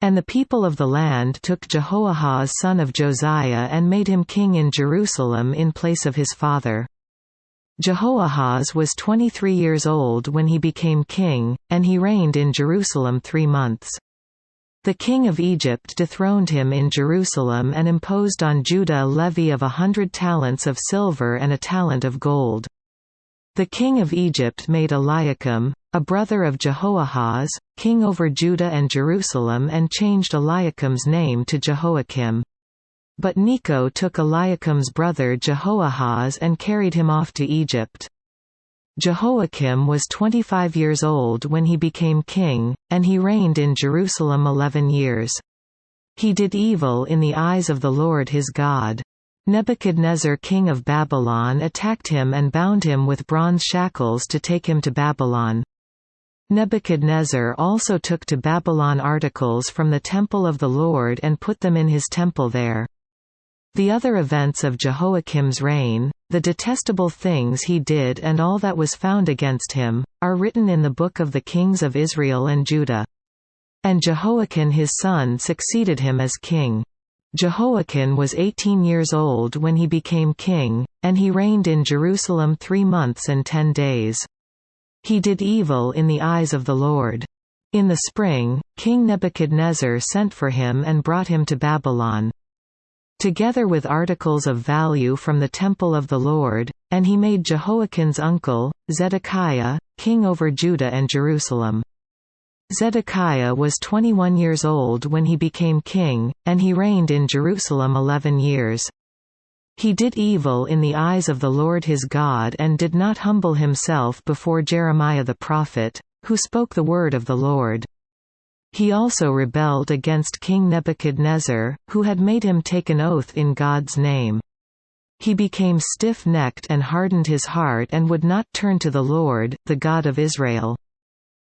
And the people of the land took Jehoahaz son of Josiah and made him king in Jerusalem in place of his father. Jehoahaz was 23 years old when he became king, and he reigned in Jerusalem 3 months. The king of Egypt dethroned him in Jerusalem and imposed on Judah a levy of 100 talents of silver and a talent of gold. The king of Egypt made Eliakim, a brother of Jehoahaz, king over Judah and Jerusalem, and changed Eliakim's name to Jehoiakim. But Necho took Eliakim's brother Jehoahaz and carried him off to Egypt. Jehoiakim was 25 years old when he became king, and he reigned in Jerusalem 11 years. He did evil in the eyes of the Lord his God. Nebuchadnezzar king of Babylon attacked him and bound him with bronze shackles to take him to Babylon. Nebuchadnezzar also took to Babylon articles from the temple of the Lord and put them in his temple there. The other events of Jehoiakim's reign, the detestable things he did and all that was found against him, are written in the book of the kings of Israel and Judah. And Jehoiakim his son succeeded him as king. Jehoiakim was 18 years old when he became king, and he reigned in Jerusalem 3 months and 10 days. He did evil in the eyes of the Lord. In the spring, King Nebuchadnezzar sent for him and brought him to Babylon, together with articles of value from the temple of the Lord, and he made Jehoiakim's uncle, Zedekiah, king over Judah and Jerusalem. Zedekiah was 21 years old when he became king, and he reigned in Jerusalem 11 years. He did evil in the eyes of the Lord his God and did not humble himself before Jeremiah the prophet, who spoke the word of the Lord. He also rebelled against King Nebuchadnezzar, who had made him take an oath in God's name. He became stiff-necked and hardened his heart and would not turn to the Lord, the God of Israel.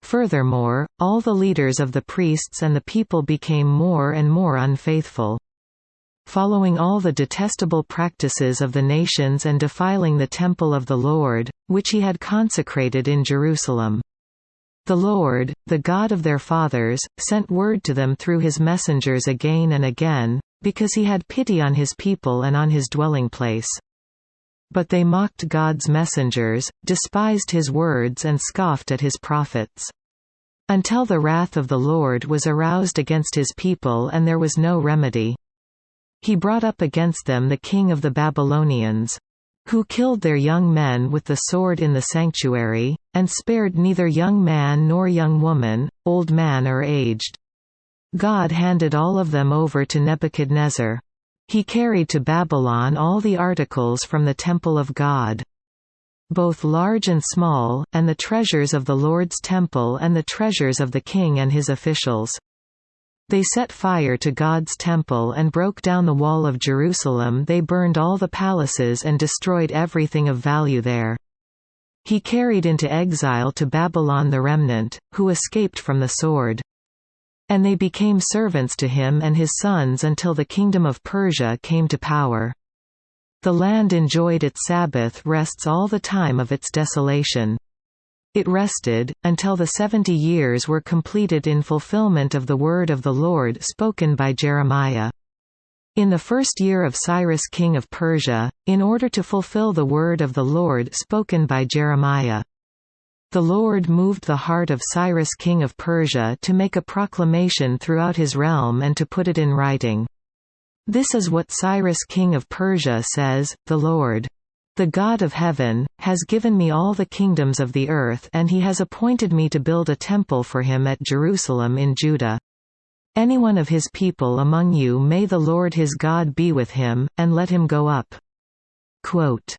Furthermore, all the leaders of the priests and the people became more and more unfaithful, following all the detestable practices of the nations and defiling the temple of the Lord, which he had consecrated in Jerusalem. The Lord, the God of their fathers, sent word to them through his messengers again and again, because he had pity on his people and on his dwelling place. But they mocked God's messengers, despised his words and scoffed at his prophets. Until the wrath of the Lord was aroused against his people and there was no remedy. He brought up against them the king of the Babylonians, who killed their young men with the sword in the sanctuary, and spared neither young man nor young woman, old man or aged. God handed all of them over to Nebuchadnezzar. He carried to Babylon all the articles from the temple of God, both large and small, and the treasures of the Lord's temple and the treasures of the king and his officials. They set fire to God's temple and broke down the wall of Jerusalem. They burned all the palaces and destroyed everything of value there. He carried into exile to Babylon the remnant, who escaped from the sword. And they became servants to him and his sons until the kingdom of Persia came to power. The land enjoyed its Sabbath rests all the time of its desolation. It rested, until the 70 years were completed in fulfillment of the word of the Lord spoken by Jeremiah. In the first year of Cyrus king of Persia, in order to fulfill the word of the Lord spoken by Jeremiah, the Lord moved the heart of Cyrus king of Persia to make a proclamation throughout his realm and to put it in writing. This is what Cyrus king of Persia says, "The Lord, the God of heaven, has given me all the kingdoms of the earth and he has appointed me to build a temple for him at Jerusalem in Judah. Anyone of his people among you, may the Lord his God be with him, and let him go up." Quote,